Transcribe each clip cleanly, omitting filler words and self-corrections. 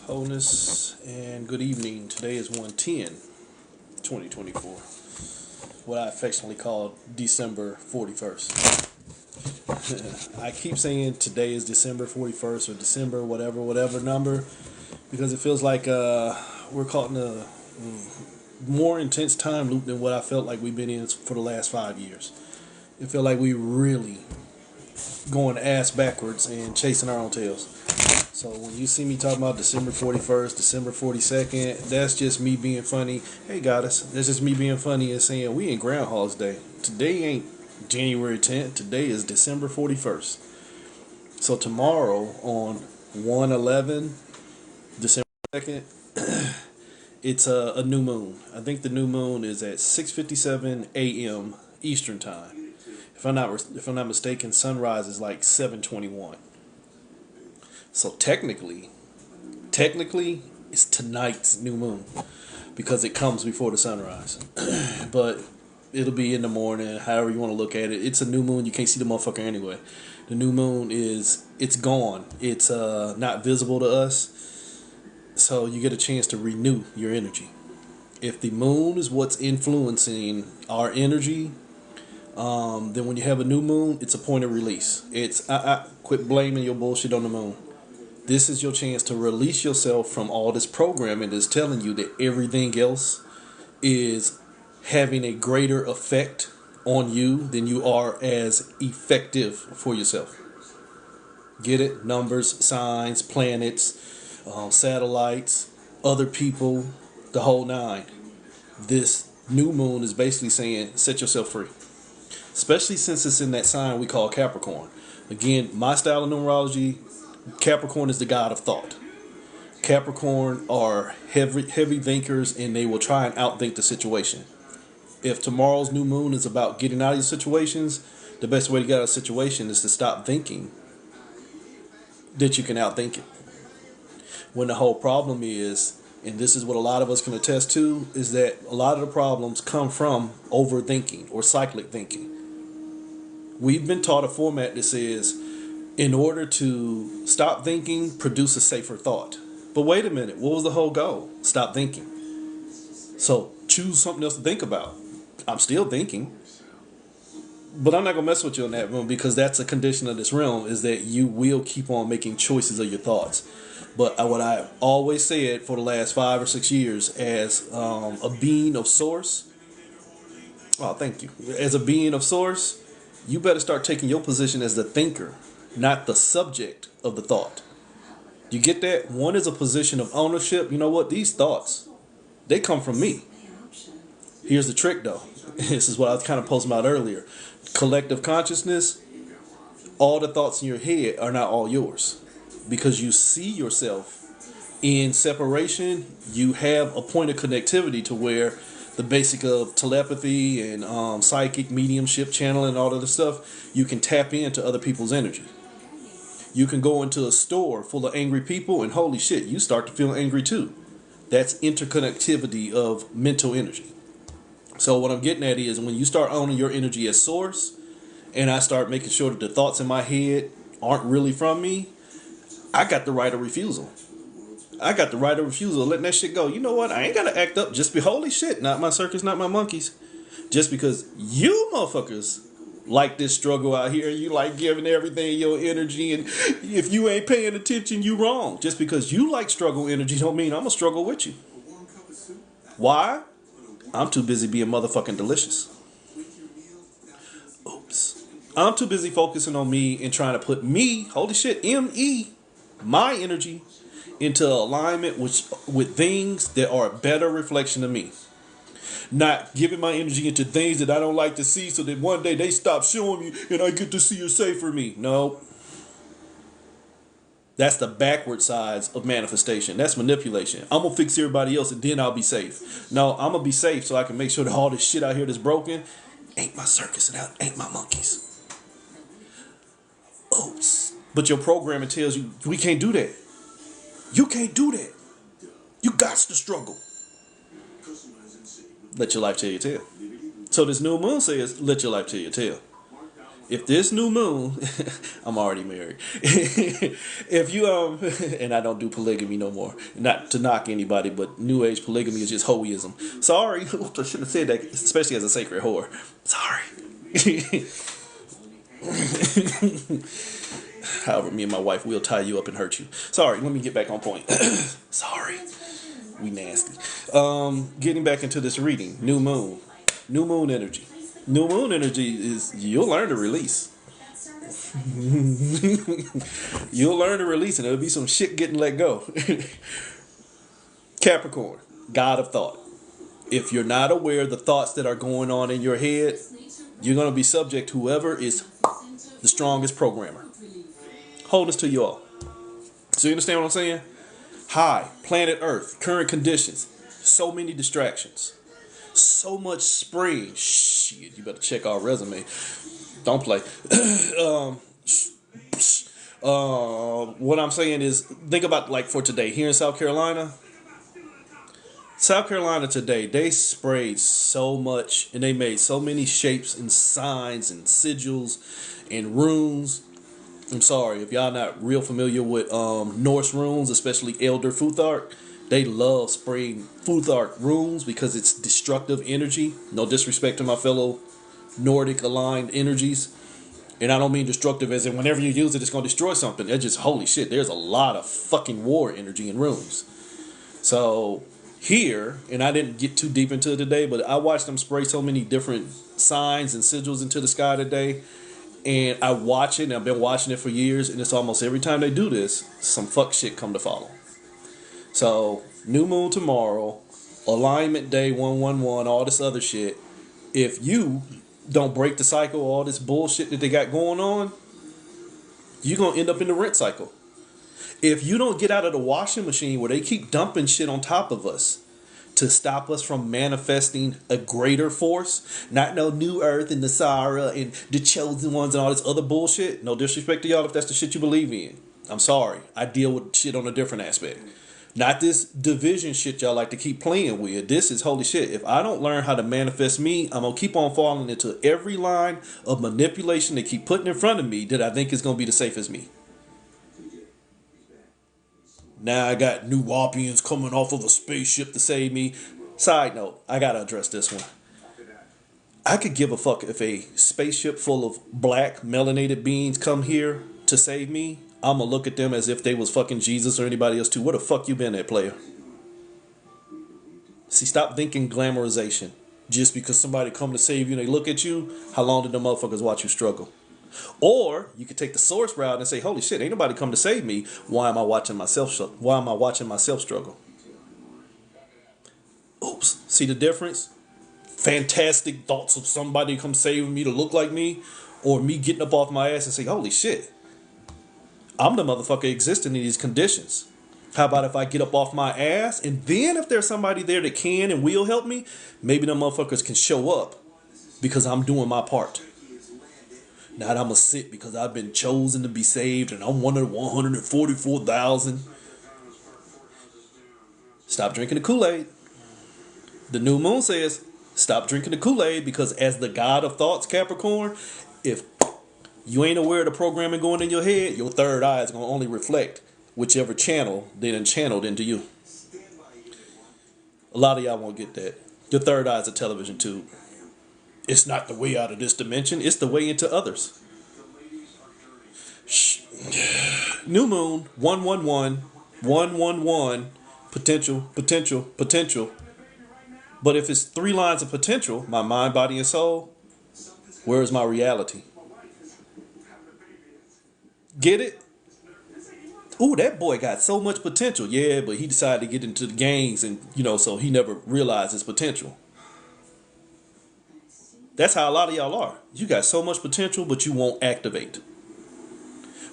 Wholeness and good evening. Today is 1/10, 2024. What I affectionately call December 41st. I keep saying today is December 41st or December whatever number because it feels like we're caught in a more intense time loop than what I felt like we've been in for the last 5 years. It felt like we really going ass backwards and chasing our own tails. So when you see me talking about December 41st, December 42nd, that's just me being funny. Hey, goddess, that's just me being funny and saying we in Groundhog's Day. Today ain't January 10th. Today is December 41st. So tomorrow on 1/11, December 2nd, it's a new moon. I think the new moon is at 6:57 a.m. Eastern time. If I'm not mistaken, sunrise is like 7:21. So technically, it's tonight's new moon because it comes before the sunrise. But it'll be in the morning, however you want to look at it. It's a new moon. You can't see the motherfucker anyway. The new moon it's gone. It's not visible to us. So you get a chance to renew your energy. If the moon is what's influencing our energy, then when you have a new moon, it's a point of release. It's quit blaming your bullshit on the moon. This is your chance to release yourself from all this programming that's telling you that everything else is having a greater effect on you than you are as effective for yourself. Get it? Numbers, signs, planets, satellites, other people, the whole nine. This new moon is basically saying set yourself free. Especially since it's in that sign we call Capricorn. Again, my style of numerology, Capricorn is the god of thought. Capricorn are heavy thinkers and they will try and outthink the situation. If tomorrow's new moon is about getting out of these situations, the best way to get out of a situation is to stop thinking that you can outthink it. When the whole problem is, and this is what a lot of us can attest to, is that a lot of the problems come from overthinking or cyclic thinking. We've been taught a format that says, in order to stop thinking, produce a safer thought. But wait a minute, what was the whole goal? Stop thinking. So choose something else to think about. I'm still thinking. But I'm not going to mess with you on that one because that's a condition of this realm, is that you will keep on making choices of your thoughts. But what I always said for the last 5 or 6 years as a being of source, thank you. As a being of source, you better start taking your position as the thinker, not the subject of the thought. You get that? One is a position of ownership. You know what? These thoughts, they come from me. Here's the trick, though. This is what I was kind of posting about earlier. Collective consciousness, all the thoughts in your head are not all yours. Because you see yourself in separation, you have a point of connectivity to where the basic of telepathy and psychic mediumship channeling and all of this stuff, you can tap into other people's energy. You can go into a store full of angry people and holy shit, you start to feel angry too. That's interconnectivity of mental energy. So what I'm getting at is when you start owning your energy as source, and I start making sure that the thoughts in my head aren't really from me, I got the right of refusal. I got the right of refusal, letting that shit go. You know what? I ain't got to act up just be holy shit. Not my circus, not my monkeys. Just because you motherfuckers like this struggle out here, you like giving everything your energy, and if you ain't paying attention, you wrong. Just because you like struggle energy don't mean I'm going to struggle with you. Why? I'm too busy being motherfucking delicious. Oops. I'm too busy focusing on me and trying to put me, holy shit, M-E, my energy into alignment with things that are a better reflection of me. Not giving my energy into things that I don't like to see so that one day they stop showing me and I get to see or say for me. No. That's the backward sides of manifestation. That's manipulation. I'm going to fix everybody else and then I'll be safe. No, I'm going to be safe so I can make sure that all this shit out here that's broken ain't my circus and ain't my monkeys. Oops. But your programming tells you we can't do that. You can't do that. You got to struggle. Let your life tell your tale. So this new moon says, let your life tell your tale. if this new moon, I'm already married. If you and I don't do polygamy no more. Not to knock anybody, but new age polygamy is just hoeism. Sorry, I shouldn't have said that, especially as a sacred whore. Sorry. However, me and my wife will tie you up and hurt you. Sorry, let me get back on point. Sorry. We nasty. Getting back into this reading. New moon. New moon energy. New moon energy is you'll learn to release. You'll learn to release and there'll be some shit getting let go. Capricorn. God of thought. If you're not aware of the thoughts that are going on in your head, you're going to be subject to whoever is the strongest programmer. Hold this to you all. So you understand what I'm saying? Hi, planet Earth, current conditions. So many distractions. So much spraying. Shit, you better check our resume. Don't play. What I'm saying is, think about like for today. Here in South Carolina today, they sprayed so much and they made so many shapes and signs and sigils and runes. I'm sorry, if y'all not real familiar with Norse runes, especially Elder Futhark, they love spraying Futhark runes because it's destructive energy. No disrespect to my fellow Nordic aligned energies. And I don't mean destructive as in whenever you use it, it's going to destroy something. It's just, holy shit, there's a lot of fucking war energy in runes. So here, and I didn't get too deep into it today, but I watched them spray so many different signs and sigils into the sky today. And I watch it, and I've been watching it for years, and it's almost every time they do this, some fuck shit come to follow. So, new moon tomorrow, alignment day 111, all this other shit. If you don't break the cycle, all this bullshit that they got going on, you're going to end up in the rent cycle. If you don't get out of the washing machine where they keep dumping shit on top of us, to stop us from manifesting a greater force, not no new earth and the Sahara and the chosen ones and all this other bullshit. No disrespect to y'all if that's the shit you believe in. I'm sorry. I deal with shit on a different aspect. Not this division shit y'all like to keep playing with. This is holy shit. If I don't learn how to manifest me, I'm going to keep on falling into every line of manipulation they keep putting in front of me that I think is going to be the safest me. Now I got new Wapians coming off of a spaceship to save me. Side note, I gotta address this one. I could give a fuck if a spaceship full of black melanated beings come here to save me. I'ma look at them as if they was fucking Jesus or anybody else too. Where the fuck you been at, player? See, stop thinking glamorization. Just because somebody come to save you and they look at you, how long did the motherfuckers watch you struggle? Or you could take the source route and say, holy shit, ain't nobody come to save me. Why am I watching myself struggle? Oops. See the difference? Fantastic thoughts of somebody come saving me to look like me, or me getting up off my ass and say, holy shit, I'm the motherfucker existing in these conditions. How about if I get up off my ass, and then if there's somebody there that can and will help me, maybe the motherfuckers can show up because I'm doing my part. Not I'm going to sit because I've been chosen to be saved and I'm one of the 144,000. Stop drinking the Kool-Aid. The new moon says, stop drinking the Kool-Aid because as the god of thoughts, Capricorn, if you ain't aware of the programming going in your head, your third eye is going to only reflect whichever channel they done channeled into you. A lot of y'all won't get that. Your third eye is a television tube. It's not the way out of this dimension. It's the way into others. New moon, 111, 111, potential. But if it's 3 lines of potential, my mind, body, and soul, where is my reality? Get it? Ooh, that boy got so much potential. Yeah, but he decided to get into the gangs and, so he never realized his potential. That's how a lot of y'all are. You got so much potential, but you won't activate.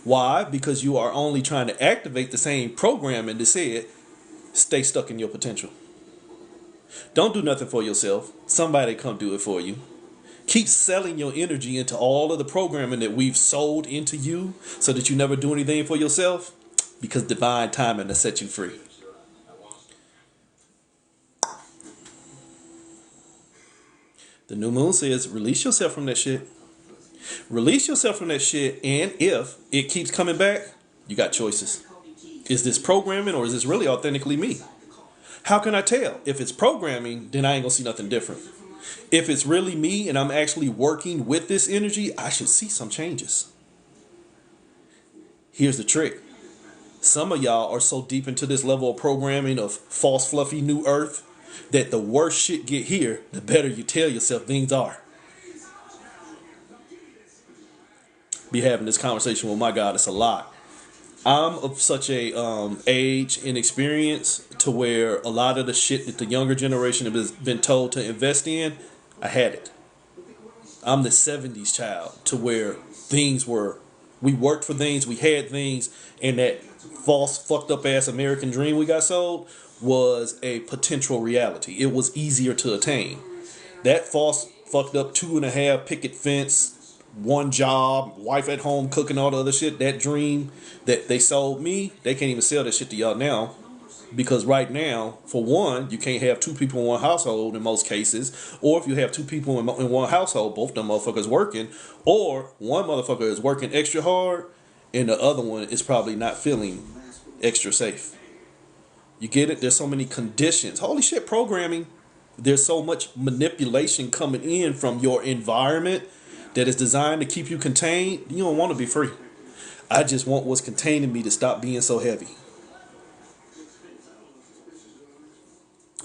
Why? Because you are only trying to activate the same programming that said, stay stuck in your potential. Don't do nothing for yourself. Somebody come do it for you. Keep selling your energy into all of the programming that we've sold into you so that you never do anything for yourself, because divine timing will set you free. The new moon says, release yourself from that shit. Release yourself from that shit, and if it keeps coming back, you got choices. Is this programming or is this really authentically me? How can I tell? If it's programming, then I ain't gonna see nothing different. If it's really me and I'm actually working with this energy, I should see some changes. Here's the trick. Some of y'all are so deep into this level of programming of false, fluffy new earth that the worse shit get here, the better you tell yourself things are. Be having this conversation with my God, it's a lot. I'm of such a age and experience to where a lot of the shit that the younger generation has been told to invest in, I had it. I'm the 70s child to where we worked for things, we had things, and that false, fucked up ass American dream we got sold was a potential reality. It was easier to attain. That false, fucked up 2.5 picket fence, one job, wife at home cooking, all the other shit, that dream that they sold me, they can't even sell that shit to y'all now. Because right now, for one, you can't have two people in one household in most cases. Or if you have two people in one household, both them motherfuckers working. Or one motherfucker is working extra hard and the other one is probably not feeling extra safe. You get it? There's so many conditions. Holy shit, programming. There's so much manipulation coming in from your environment that is designed to keep you contained. You don't want to be free. I just want what's containing me to stop being so heavy.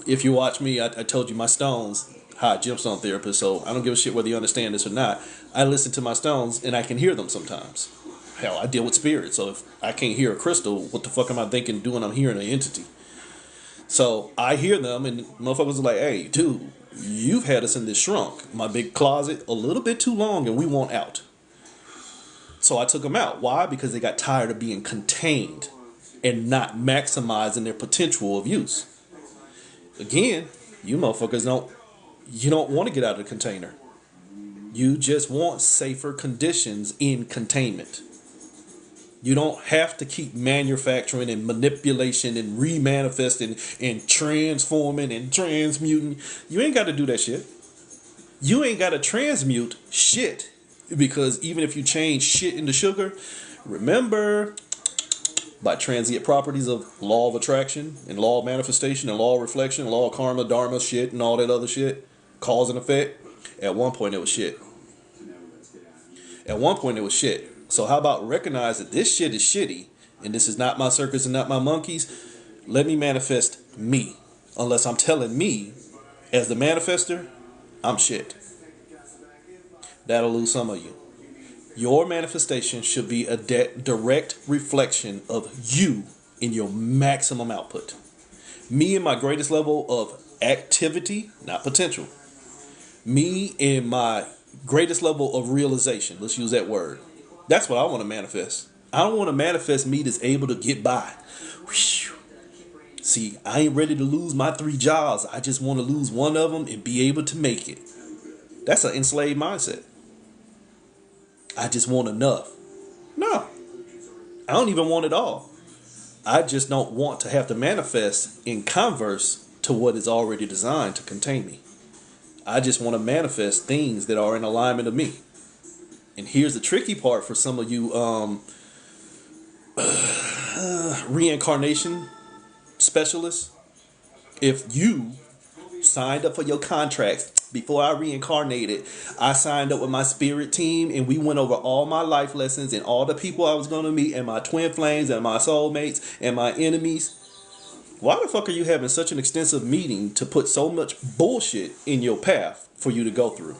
If you watch me, I told you my stones, high gemstone therapist, so I don't give a shit whether you understand this or not. I listen to my stones and I can hear them sometimes. Hell, I deal with spirits, so if I can't hear a crystal, what the fuck am I thinking doing? I'm hearing an entity. So I hear them and motherfuckers are like, hey, dude, you've had us in this shrunk, my big closet, a little bit too long and we want out. So I took them out. Why? Because they got tired of being contained and not maximizing their potential of use. Again, you motherfuckers don't want to get out of the container. You just want safer conditions in containment. You don't have to keep manufacturing and manipulation and remanifesting and transforming and transmuting. You ain't got to do that shit. You ain't got to transmute shit, because even if you change shit into sugar, remember, by transient properties of law of attraction and law of manifestation and law of reflection, law of karma, dharma shit and all that other shit, cause and effect, at one point it was shit. At one point it was shit. So how about recognize that this shit is shitty and this is not my circus and not my monkeys? Let me manifest me. Unless I'm telling me, as the manifester, I'm shit. That'll lose some of you. Your manifestation should be a direct reflection of you in your maximum output. Me in my greatest level of activity, not potential. Me in my greatest level of realization. Let's use that word. That's what I want to manifest. I don't want to manifest me that's able to get by. See, I ain't ready to lose my 3 jobs. I just want to lose one of them and be able to make it. That's an enslaved mindset. I just want enough. No, I don't even want it all. I just don't want to have to manifest in converse to what is already designed to contain me. I just want to manifest things that are in alignment of me. And here's the tricky part for some of you reincarnation specialists. If you signed up for your contracts before I reincarnated, I signed up with my spirit team and we went over all my life lessons and all the people I was going to meet and my twin flames and my soulmates and my enemies. Why the fuck are you having such an extensive meeting to put so much bullshit in your path for you to go through?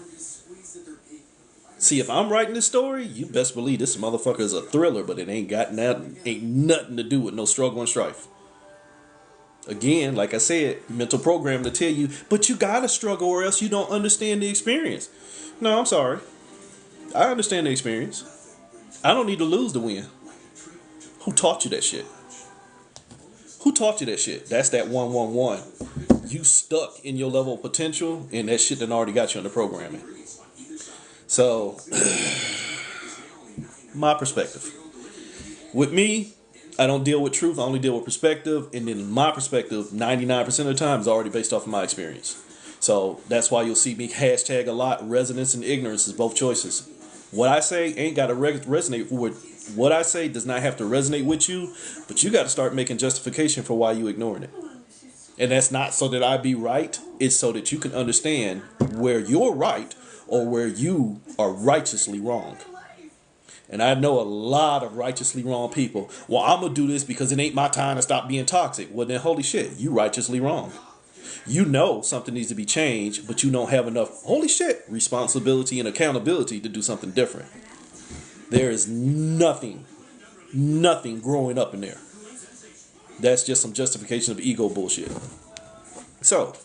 See, if I'm writing this story, you best believe this motherfucker is a thriller, but it ain't nothing to do with no struggle and strife. Again, like I said, mental program to tell you, but you gotta struggle or else you don't understand the experience. No, I'm sorry. I understand the experience. I don't need to lose to win. Who taught you that shit? Who taught you that shit? That's that 111. You stuck in your level of potential and that shit done already got you under programming. So, my perspective. With me, I don't deal with truth, I only deal with perspective. And then my perspective, 99% of the time, is already based off of my experience. So, that's why you'll see me hashtag a lot, resonance and ignorance is both choices. What I say ain't got to resonate with what I say does not have to resonate with you, but you got to start making justification for why you ignoring it. And that's not so that I be right. It's so that you can understand where you're right or where you are righteously wrong. And I know a lot of righteously wrong people. Well, I'm going to do this because it ain't my time to stop being toxic. Well, then holy shit, you righteously wrong. You know something needs to be changed, but you don't have enough, holy shit, responsibility and accountability to do something different. There is nothing growing up in there. That's just some justification of ego bullshit. So,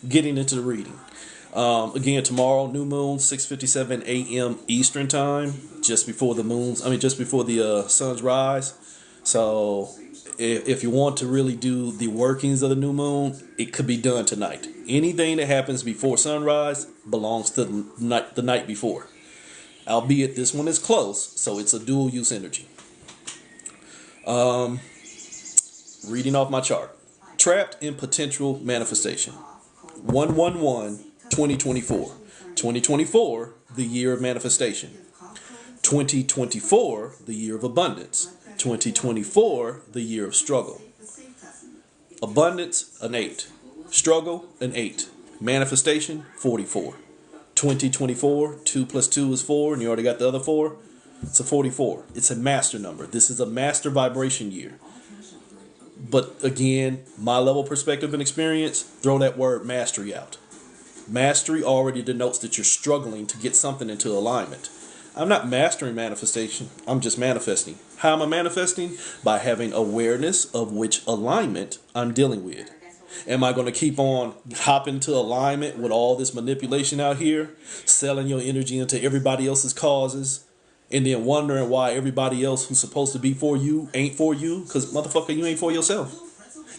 getting into the reading. Again, tomorrow, new moon, 6:57 a.m. Eastern time, just before the sun's rise. So, if you want to really do the workings of the new moon, it could be done tonight. Anything that happens before sunrise belongs to the night before. Albeit this one is close, so it's a dual use energy. Reading off my chart. Trapped in potential manifestation. 1/1/2024. 2024, the year of manifestation. 2024, the year of abundance. 2024, the year of struggle. Abundance, an 8. Struggle, an 8. Manifestation, 44. 2024, 2 plus 2 is 4, and you already got the other 4. It's a 44. It's a master number. This is a master vibration year. But again, my level perspective and experience, throw that word mastery out. Mastery already denotes that you're struggling to get something into alignment. I'm not mastering manifestation. I'm just manifesting. How am I manifesting? By having awareness of which alignment I'm dealing with. Am I going to keep on hopping to alignment with all this manipulation out here, selling your energy into everybody else's causes, and then wondering why everybody else who's supposed to be for you ain't for you? Because motherfucker, you ain't for yourself.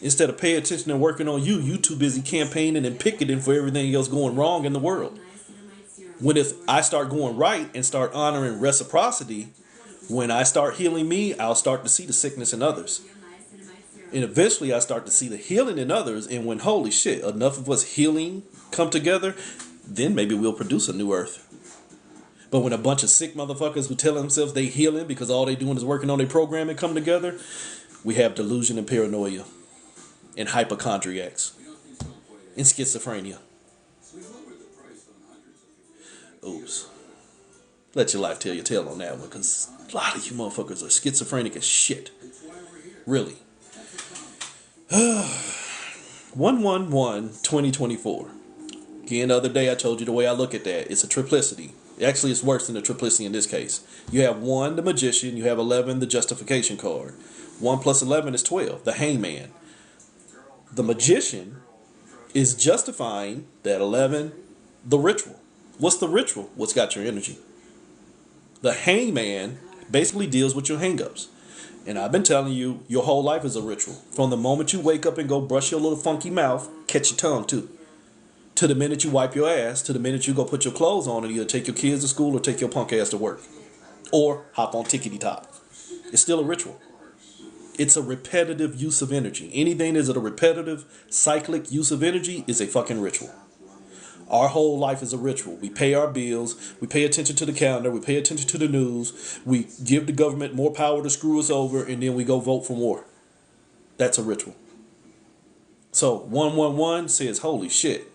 Instead of paying attention and working on you, you too busy campaigning and picketing for everything else going wrong in the world. When if I start going right and start honoring reciprocity, when I start healing me, I'll start to see the sickness in others. And eventually I start to see the healing in others. And when, holy shit, enough of us healing come together, then maybe we'll produce a new earth. But when a bunch of sick motherfuckers who tell themselves they healing because all they doing is working on their programming come together, we have delusion and paranoia and hypochondriacs and schizophrenia. Oops. Let your life tell your tale on that one, because a lot of you motherfuckers are schizophrenic as shit. Really. 1/1/2024. Again, the other day I told you the way I look at that. It's a triplicity. Actually, it's worse than a triplicity in this case. You have 1, the magician. You have 11, the justification card. 1 plus 11 is 12, the hangman. The magician is justifying that 11, the ritual. What's the ritual? What's got your energy? The hangman basically deals with your hangups. And I've been telling you, your whole life is a ritual. From the moment you wake up and go brush your little funky mouth, catch your tongue too. To the minute you wipe your ass, to the minute you go put your clothes on and either take your kids to school or take your punk ass to work. Or hop on tickety top. It's still a ritual. It's a repetitive use of energy. Anything that is a repetitive, cyclic use of energy is a fucking ritual. Our whole life is a ritual. We pay our bills. We pay attention to the calendar. We pay attention to the news. We give the government more power to screw us over, and then we go vote for more. That's a ritual. So 1/1/1 says, holy shit.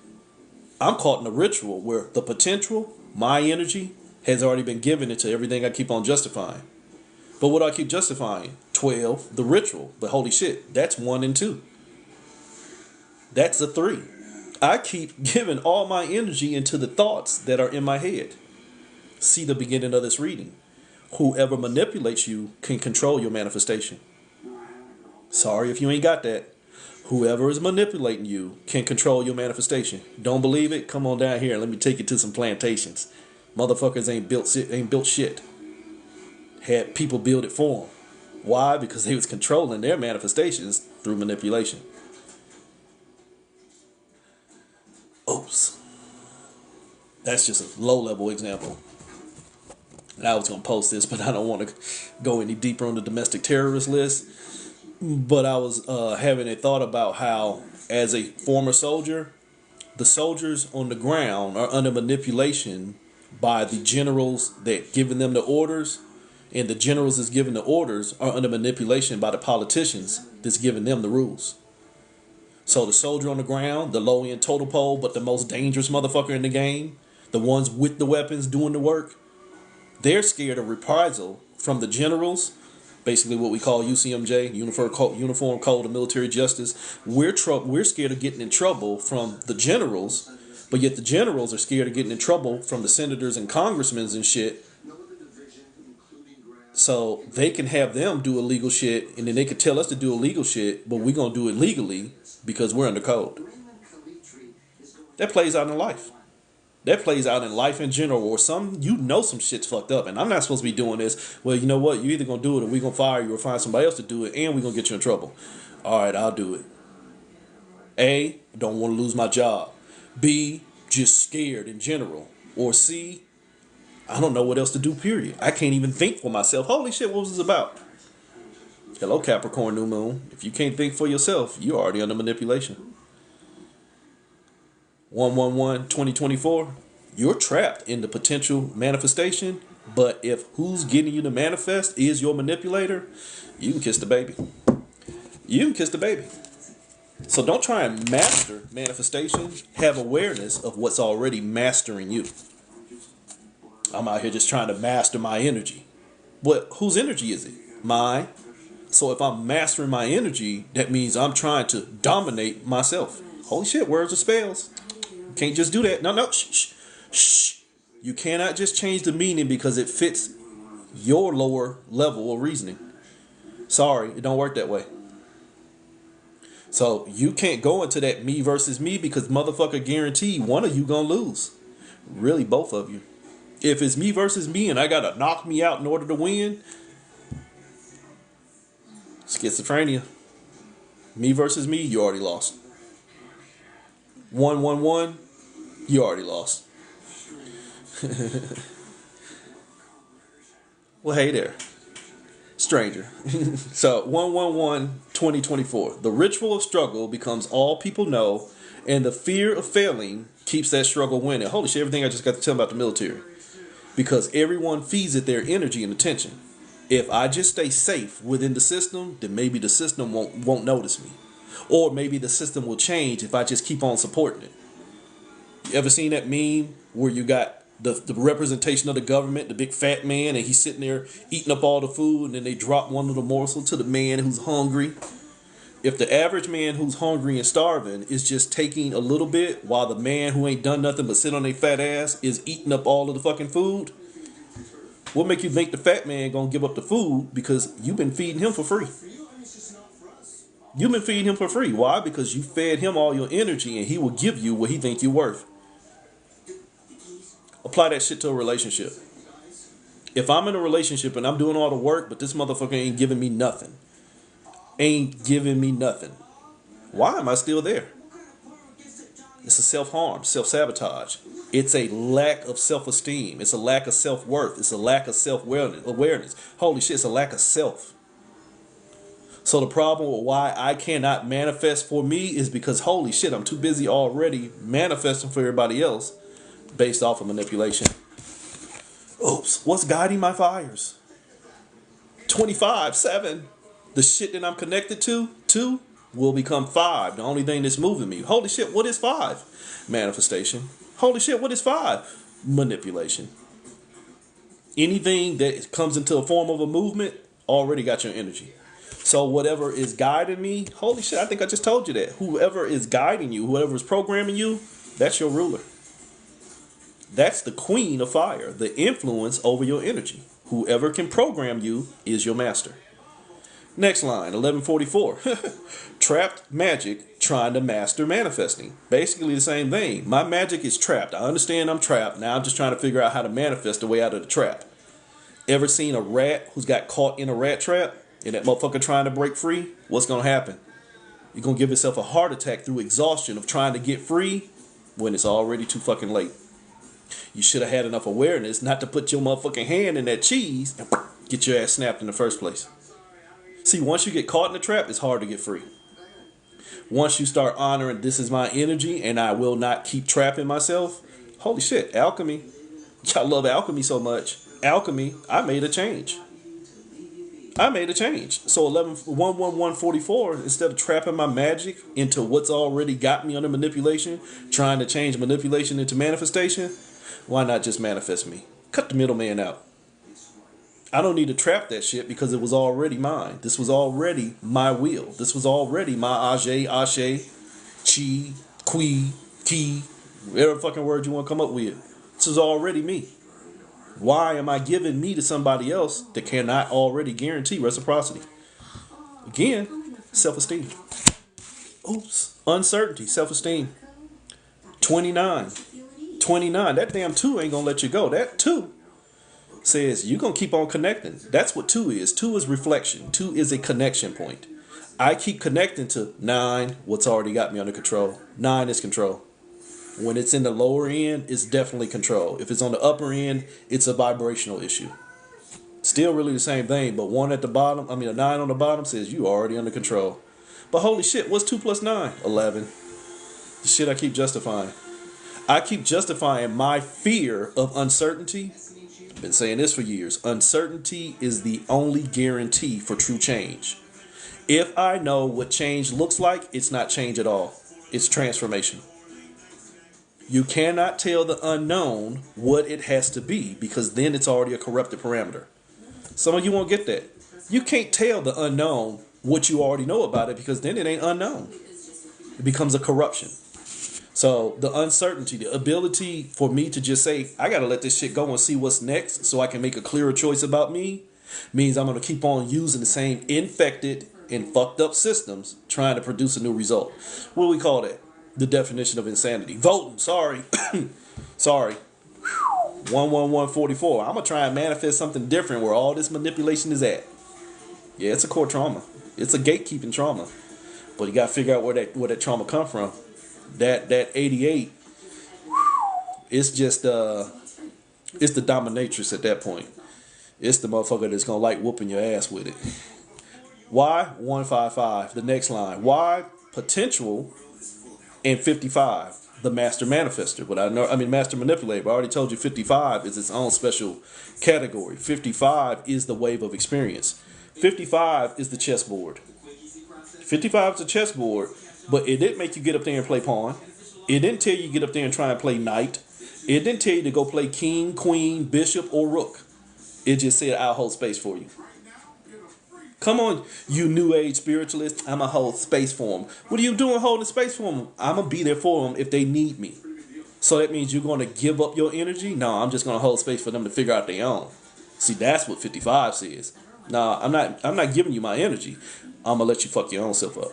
I'm caught in a ritual where the potential, my energy, has already been given into everything I keep on justifying. But what do I keep justifying? 12, the ritual. But holy shit, that's 1 and 2. That's a 3. I keep giving all my energy into the thoughts that are in my head. See the beginning of this reading. Whoever manipulates you can control your manifestation. Sorry if you ain't got that. Whoever is manipulating you can control your manifestation. Don't believe it? Come on down here and let me take you to some plantations. Motherfuckers ain't built shit. Had people build it for them. Why? Because they was controlling their manifestations through manipulation. Oops. That's just a low-level example. And I was going to post this, but I don't want to go any deeper on the domestic terrorist list. But I was having a thought about how, as a former soldier, the soldiers on the ground are under manipulation by the generals that giving them the orders, and the generals that's giving the orders are under manipulation by the politicians that's giving them the rules. So the soldier on the ground, the low end total pole, but the most dangerous motherfucker in the game, the ones with the weapons doing the work, they're scared of reprisal from the generals, basically what we call UCMJ, Uniform Code of Military Justice. We're scared of getting in trouble from the generals, but yet the generals are scared of getting in trouble from the senators and congressmen and shit. So they can have them do illegal shit, and then they could tell us to do illegal shit, but we're going to do it legally because we're under code. That plays out in life. That plays out in life in general, or some shit's fucked up, and I'm not supposed to be doing this. Well, you know what? You're either going to do it, or we're going to fire you, or find somebody else to do it, and we're going to get you in trouble. All right, I'll do it. A, don't want to lose my job. B, just scared in general. Or C, I don't know what else to do, period. I can't even think for myself. Holy shit, what was this about? Hello, Capricorn New Moon. If you can't think for yourself, you're already under manipulation. 1/1/1/2024, you're trapped in the potential manifestation, but if who's getting you to manifest is your manipulator, you can kiss the baby. You can kiss the baby. So don't try and master manifestation. Have awareness of what's already mastering you. I'm out here just trying to master my energy. But whose energy is it? Mine. So if I'm mastering my energy, that means I'm trying to dominate myself. Holy shit, words are spells. Can't just do that. No. Shh. You cannot just change the meaning because it fits your lower level of reasoning. Sorry, it don't work that way. So you can't go into that me versus me because motherfucker guarantee one of you gonna lose. Really, both of you. If it's me versus me and I gotta knock me out in order to win, schizophrenia. Me versus me, you already lost. 1/1/1, you already lost. Well, hey there, stranger. So 1/1/1/2024, the ritual of struggle becomes all people know, and the fear of failing keeps that struggle winning. Holy shit, everything I just got to tell about the military, because everyone feeds it their energy and attention. If I just stay safe within the system, then maybe the system won't notice me. Or maybe the system will change if I just keep on supporting it. You ever seen that meme where you got the representation of the government, the big fat man, and he's sitting there eating up all the food, and then they drop one little morsel to the man who's hungry? If the average man who's hungry and starving is just taking a little bit, while the man who ain't done nothing but sit on their fat ass is eating up all of the fucking food, what make you think the fat man gonna give up the food? Because you've been feeding him for free. You've been feeding him for free. Why? Because you fed him all your energy, and he will give you what he think you're worth. Apply that shit to a relationship. If I'm in a relationship and I'm doing all the work, but this motherfucker ain't giving me nothing. Why am I still there? It's a self-harm, self-sabotage. It's a lack of self-esteem. It's a lack of self-worth. It's a lack of self-awareness. Holy shit, it's a lack of self. So the problem with why I cannot manifest for me is because, holy shit, I'm too busy already manifesting for everybody else based off of manipulation. Oops, what's guiding my fires? 25/7. The shit that I'm connected to, 2, will become 5. The only thing that's moving me. Holy shit, what is 5? Manifestation. Holy shit, what is 5? Manipulation. Anything that comes into a form of a movement already got your energy. So whatever is guiding me, holy shit, I think I just told you that. Whoever is guiding you, whoever is programming you, that's your ruler. That's the queen of fire, the influence over your energy. Whoever can program you is your master. Next line, 1144. Trapped magic trying to master manifesting. Basically the same thing. My magic is trapped. I understand I'm trapped. Now I'm just trying to figure out how to manifest the way out of the trap. Ever seen a rat who's got caught in a rat trap and that motherfucker trying to break free? What's going to happen? You're going to give yourself a heart attack through exhaustion of trying to get free when it's already too fucking late. You should have had enough awareness not to put your motherfucking hand in that cheese and get your ass snapped in the first place. See, once you get caught in the trap, it's hard to get free. Once you start honoring, this is my energy and I will not keep trapping myself. Holy shit, alchemy. Y'all love alchemy so much. Alchemy, I made a change. I made a change. So 11 1 1 1 44, instead of trapping my magic into what's already got me under manipulation, trying to change manipulation into manifestation, why not just manifest me? Cut the middleman out. I don't need to trap that shit because it was already mine. This was already my will. This was already my Ashe, Chi, Qui, Ki, whatever fucking word you want to come up with. This is already me. Why am I giving me to somebody else that cannot already guarantee reciprocity? Again, self-esteem. Oops. Uncertainty, self-esteem. 29. 29. That damn 2 ain't gonna let you go. That 2 says you're going to keep on connecting. That's what 2 is. 2 is reflection. 2 is a connection point. I keep connecting to 9, what's already got me under control. 9 is control. When it's in the lower end, it's definitely control. If it's on the upper end, it's a vibrational issue. Still really the same thing, but 1 at the bottom, a 9 on the bottom says you already under control. But holy shit, what's 2 plus 9? 11. The shit I keep justifying. I keep justifying my fear of uncertainty. I've been saying this for years. Uncertainty is the only guarantee for true change. If I know what change looks like, it's not change at all. It's transformation. You cannot tell the unknown what it has to be because then it's already a corrupted parameter. Some of you won't get that. You can't tell the unknown what you already know about it because then it ain't unknown. It becomes a corruption. So the uncertainty, the ability for me to just say, I got to let this shit go and see what's next so I can make a clearer choice about me, means I'm going to keep on using the same infected and fucked up systems trying to produce a new result. What do we call that? The definition of insanity. Voting, sorry. Sorry. 1 1 1 44. I'm going to try and manifest something different where all this manipulation is at. Yeah, it's a core trauma. It's a gatekeeping trauma. But you got to figure out where that trauma come from. That 88, it's just it's the dominatrix at that point. It's the motherfucker that's gonna like whooping your ass with it. Why 155? The next line. Why potential and 55? The master manifester. But master manipulator. But I already told you 55 is its own special category. 55 is the wave of experience. 55 is the chessboard. 55 is the chessboard. But it didn't make you get up there and play pawn. It didn't tell you to get up there and try and play knight. It didn't tell you to go play king, queen, bishop, or rook. It just said, I'll hold space for you. Come on, you new age spiritualist. I'm going to hold space for them. What are you doing holding space for them? I'm going to be there for them if they need me. So that means you're going to give up your energy? No, I'm just going to hold space for them to figure out their own. See, that's what 55 says. No, I'm not giving you my energy. I'm going to let you fuck your own self up.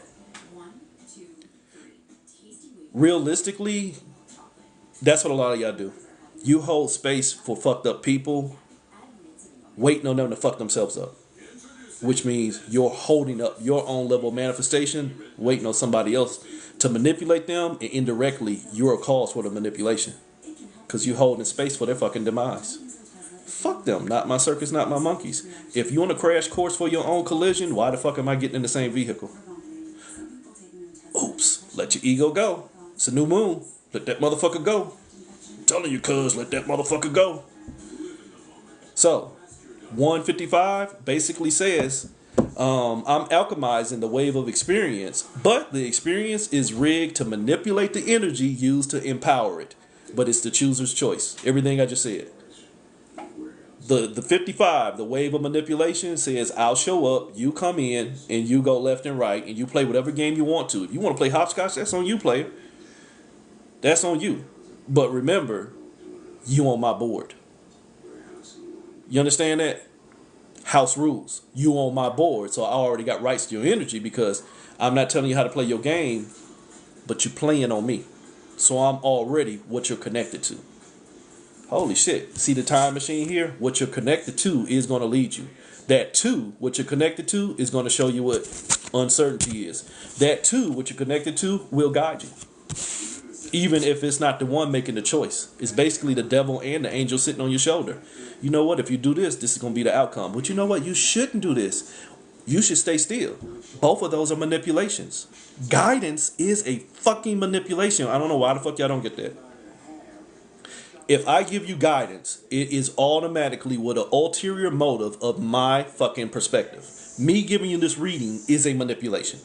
Realistically, that's what a lot of y'all do. You hold space for fucked up people, waiting on them to fuck themselves up. Which means you're holding up your own level of manifestation, waiting on somebody else to manipulate them, and indirectly, you're a cause for the manipulation. Because you holding space for their fucking demise. Fuck them, not my circus, not my monkeys. If you want a crash course for your own collision, why the fuck am I getting in the same vehicle? Oops, let your ego go. It's a new moon. Let that motherfucker go. I'm telling you, cuz, let that motherfucker go. So, 155 basically says, I'm alchemizing the wave of experience, but the experience is rigged to manipulate the energy used to empower it. But it's the chooser's choice. Everything I just said. The 55, the wave of manipulation, says I'll show up, you come in, and you go left and right, and you play whatever game you want to. If you want to play hopscotch, that's on you, player. That's on you. But remember, you on my board. You understand that? House rules. You on my board, so I already got rights to your energy because I'm not telling you how to play your game, but you're playing on me. So I'm already what you're connected to. Holy shit. See the time machine here? What you're connected to is going to lead you. That 2, what you're connected to, is going to show you what uncertainty is. That 2, what you're connected to, will guide you. Even if it's not the one making the choice. It's basically the devil and the angel sitting on your shoulder. You know what? If you do this, this is going to be the outcome. But you know what? You shouldn't do this. You should stay still. Both of those are manipulations. Guidance is a fucking manipulation. I don't know why the fuck y'all don't get that. If I give you guidance, it is automatically with an ulterior motive of my fucking perspective. Me giving you this reading is a manipulation.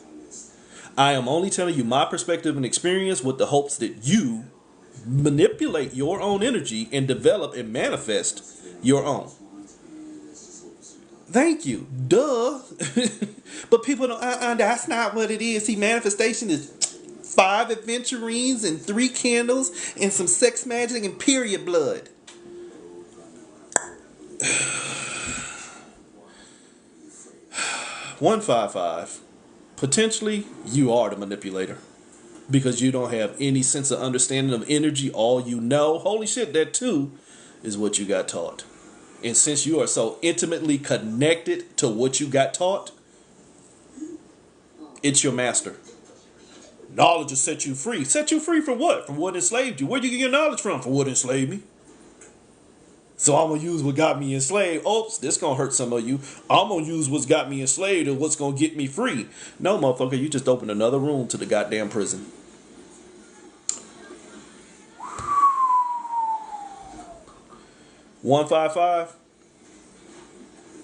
I am only telling you my perspective and experience with the hopes that you manipulate your own energy and develop and manifest your own. Thank you. Duh. But people don't, that's not what it is. See, manifestation is 5 adventurines and 3 candles and some sex magic and period blood. 155. Potentially, you are the manipulator. Because you don't have any sense of understanding of energy. All you know, holy shit, that too is what you got taught. And since you are so intimately connected to what you got taught, it's your master. Knowledge will set you free. Set you free from what? From what enslaved you. Where do you get your knowledge from? From what enslaved me. So I'm going to use what got me enslaved. Oops, this going to hurt some of you. I'm going to use what's got me enslaved and what's going to get me free. No, motherfucker, you just opened another room to the goddamn prison. $155.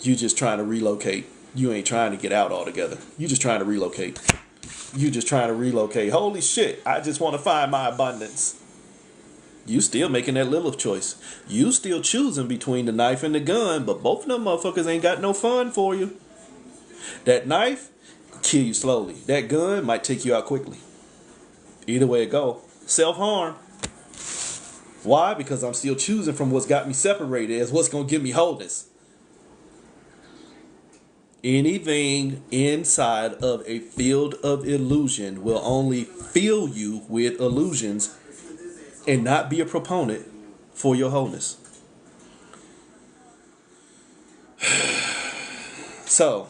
You just trying to relocate. You ain't trying to get out altogether. You just trying to relocate. You just trying to relocate. Holy shit, I just want to find my abundance. You still making that Lilith choice. You still choosing between the knife and the gun, but both of them motherfuckers ain't got no fun for you. That knife kill you slowly. That gun might take you out quickly. Either way it go. Self-harm. Why? Because I'm still choosing from what's got me separated as what's going to give me wholeness. Anything inside of a field of illusion will only fill you with illusions and not be a proponent for your wholeness. So,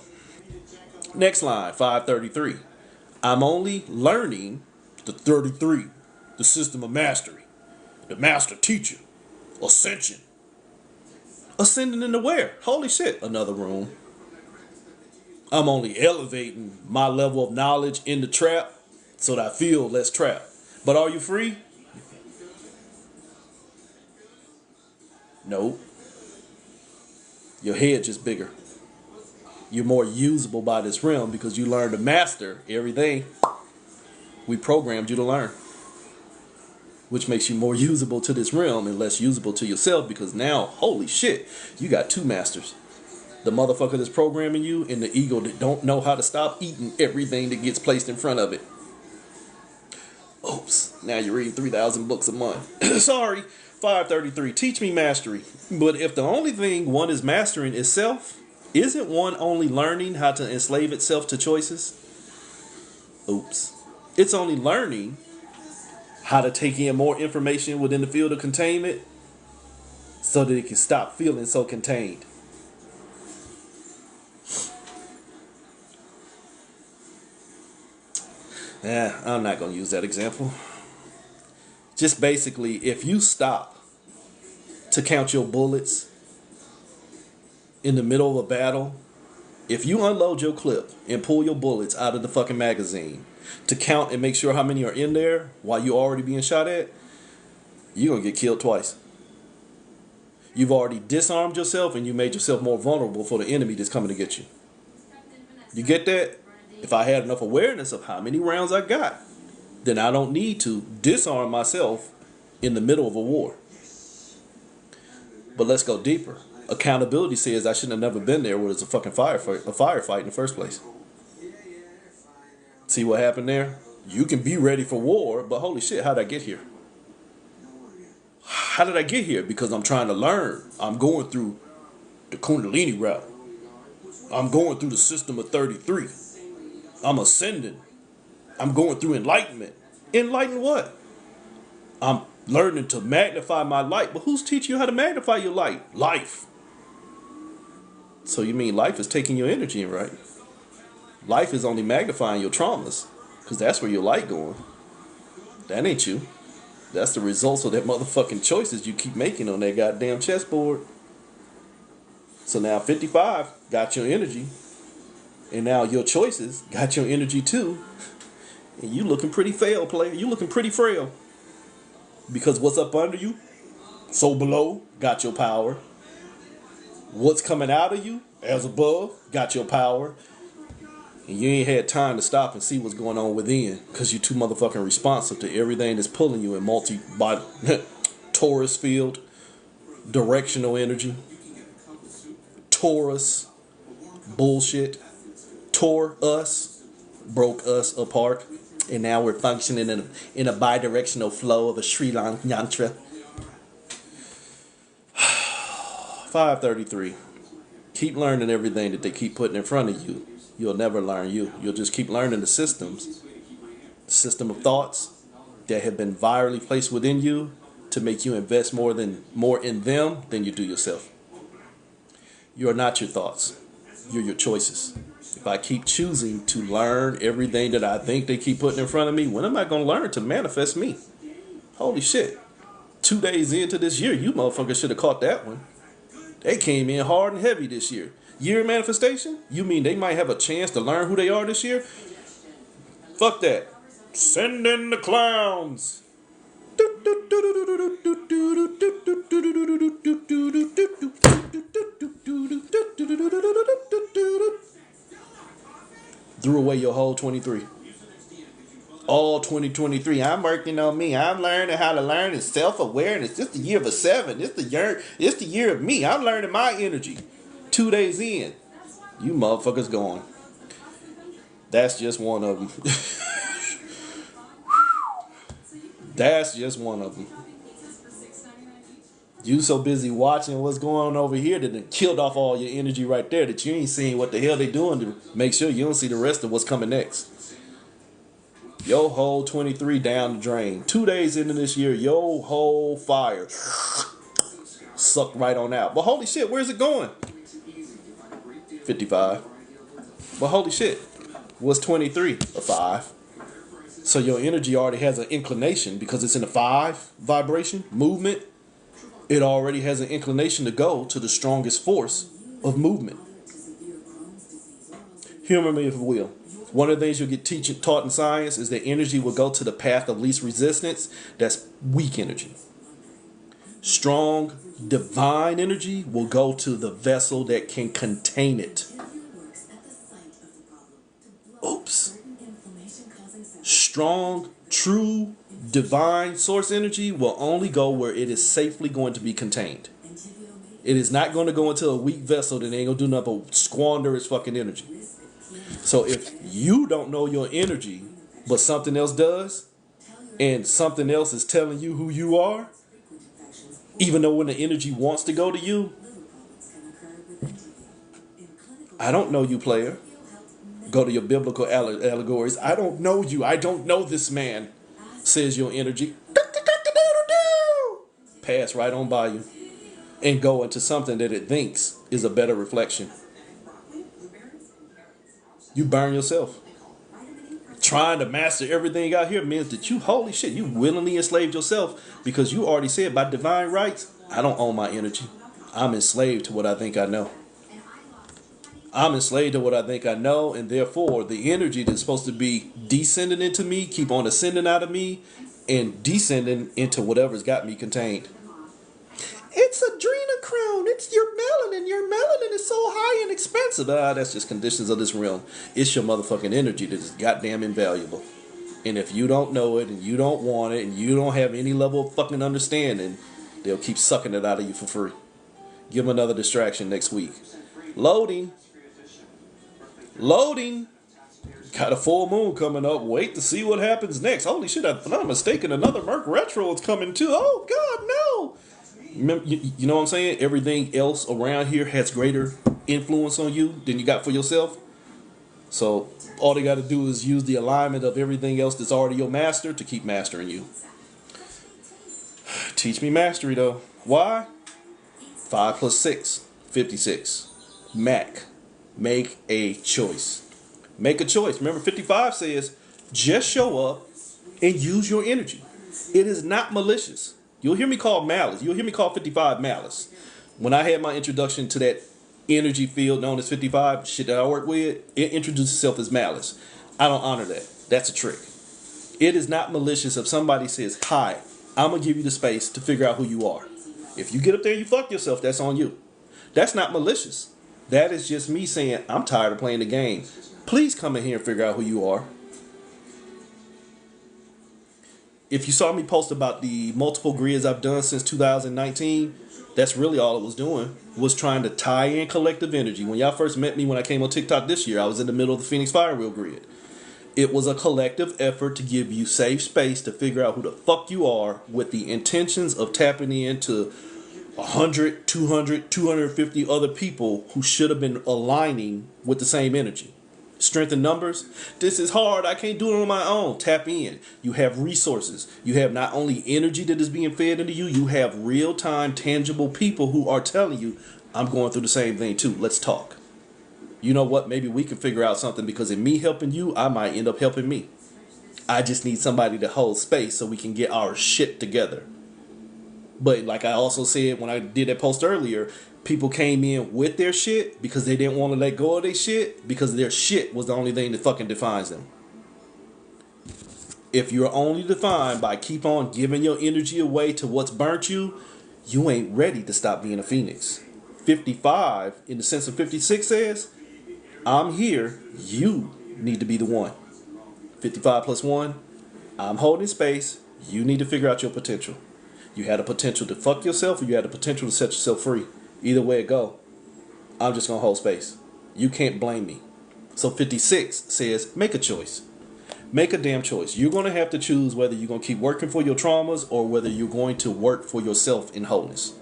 next line, 533. I'm only learning the 33, the system of mastery, the master teacher, ascension. Ascending into where? Holy shit, another room. I'm only elevating my level of knowledge in the trap so that I feel less trapped. But are you free? Nope. Your head just bigger. You're more usable by this realm because you learn to master everything we programmed you to learn. Which makes you more usable to this realm and less usable to yourself because now, holy shit, you got 2 masters. The motherfucker that's programming you and the ego that don't know how to stop eating everything that gets placed in front of it. Oops, now you're reading 3,000 books a month. Sorry, 533, teach me mastery. But if the only thing one is mastering is self, isn't one only learning how to enslave itself to choices? Oops. It's only learning how to take in more information within the field of containment so that it can stop feeling so contained. I'm not going to use that example. Just basically, if you stop to count your bullets in the middle of a battle, if you unload your clip and pull your bullets out of the fucking magazine to count and make sure how many are in there while you're already being shot at, you're going to get killed twice. You've already disarmed yourself and you made yourself more vulnerable for the enemy that's coming to get you. You get that? If I had enough awareness of how many rounds I got, then I don't need to disarm myself in the middle of a war. But let's go deeper. Accountability says I shouldn't have never been there where there's a fucking firefight in the first place. See what happened there? You can be ready for war, but holy shit, how did I get here? How did I get here? Because I'm trying to learn. I'm going through the Kundalini route. I'm going through the system of 33. I'm ascending. I'm going through enlightenment. Enlighten what? I'm learning to magnify my light. But who's teaching you how to magnify your light? Life. So you mean life is taking your energy in, right? Life is only magnifying your traumas. Because that's where your light going. That ain't you. That's the results of that motherfucking choices you keep making on that goddamn chessboard. So now 55 got your energy. And now your choices got your energy too. And you looking pretty frail, player. You looking pretty frail. Because what's up under you So below, got your power. What's coming out of you, as above, got your power. And you ain't had time to stop and see what's going on within because you're too motherfucking responsive to everything that's pulling you in Taurus field, directional energy, Taurus, bullshit, tore us, broke us apart, and now we're functioning in a bi-directional flow of a Sri Lanka yantra. 533. Keep learning everything that they keep putting in front of you. You'll never learn you. You'll just keep learning the system of thoughts that have been virally placed within you to make you invest more in them than you do yourself. You are not your thoughts. You're your choices. If I keep choosing to learn everything that I think they keep putting in front of me, when am I going to learn to manifest me? Holy shit. 2 days into this year, you motherfuckers should have caught that one. They came in hard and heavy this year. Year of manifestation? You mean they might have a chance to learn who they are this year? Fuck that. Send in the clowns. Threw away your whole 23. All 2023. I'm working on me. I'm learning how to learn and self-awareness. This the year of a 7. It's the year of me. I'm learning my energy. 2 days in. You motherfuckers gone. That's just one of them. That's just one of them. You so busy watching what's going on over here that it killed off all your energy right there that you ain't seeing what the hell they doing to make sure you don't see the rest of what's coming next. Your whole 23 down the drain. 2 days into this year, your whole fire sucked right on out. But holy shit, where's it going? 55. But holy shit, what's 23? A 5. So your energy already has an inclination because it's in a 5 vibration, movement. It already has an inclination to go to the strongest force of movement. Humor me if you will. One of the things you'll get taught in science is that energy will go to the path of least resistance. That's weak energy. Strong, divine energy will go to the vessel that can contain it. Oops. Strong, true, divine source energy will only go where it is safely going to be contained. It is not going to go into a weak vessel that ain't going to do nothing but squander its fucking energy. So if you don't know your energy, but something else does, and something else is telling you who you are, even though when the energy wants to go to you, I don't know you, player. Go to your biblical allegories. I don't know you. I don't know this man, says your energy. Pass right on by you and go into something that it thinks is a better reflection. You burn yourself. Trying to master everything out here means that you, holy shit, you willingly enslaved yourself because you already said by divine rights, I don't own my energy. I'm enslaved to what I think I know. I'm enslaved to what I think I know, and therefore the energy that's supposed to be descending into me, keep on ascending out of me and descending into whatever's got me contained. It's adrenochrome. It's your melanin. Your melanin is so high and expensive. That's just conditions of this realm. It's your motherfucking energy that is goddamn invaluable. And if you don't know it and you don't want it and you don't have any level of fucking understanding, they'll keep sucking it out of you for free. Give them another distraction next week. Loading. Got a full moon coming up. Wait to see what happens next. Holy shit, if I'm not mistaken, another Merc Retro is coming too. Oh, God, no. Remember, you know what I'm saying? Everything else around here has greater influence on you than you got for yourself. So all they got to do is use the alignment of everything else that's already your master to keep mastering you. Teach me mastery, though. Why? 5 plus 6, 56. Mac. Make a choice. Make a choice. Remember, 55 says, just show up and use your energy. It is not malicious. You'll hear me call malice. You'll hear me call 55 malice. When I had my introduction to that energy field known as 55, shit that I work with, it introduced itself as malice. I don't honor that. That's a trick. It is not malicious if somebody says, hi, I'm going to give you the space to figure out who you are. If you get up there and you fuck yourself, that's on you. That's not malicious. That is just me saying, I'm tired of playing the game. Please come in here and figure out who you are. If you saw me post about the multiple grids I've done since 2019, that's really all it was doing, was trying to tie in collective energy. When y'all first met me when I came on TikTok this year, I was in the middle of the Phoenix Fire Wheel grid. It was a collective effort to give you safe space to figure out who the fuck you are with the intentions of tapping into 100, 200, 250 other people who should have been aligning with the same energy. Strength in numbers. This is hard. I can't do it on my own. Tap in. You have resources. You have not only energy that is being fed into you, you have real-time, tangible people who are telling you, I'm going through the same thing too. Let's talk. You know what? Maybe we can figure out something, because in me helping you, I might end up helping me. I just need somebody to hold space so we can get our shit together. But like I also said when I did that post earlier, people came in with their shit because they didn't want to let go of their shit, because their shit was the only thing that fucking defines them. If you're only defined by keep on giving your energy away to what's burnt you, you ain't ready to stop being a phoenix. 55, in the sense of 56 says, I'm here, you need to be the one. 55 plus 1, I'm holding space, you need to figure out your potential. You had a potential to fuck yourself, or you had a potential to set yourself free. Either way it go, I'm just going to hold space. You can't blame me. So 56 says, make a choice. Make a damn choice. You're going to have to choose whether you're going to keep working for your traumas or whether you're going to work for yourself in wholeness.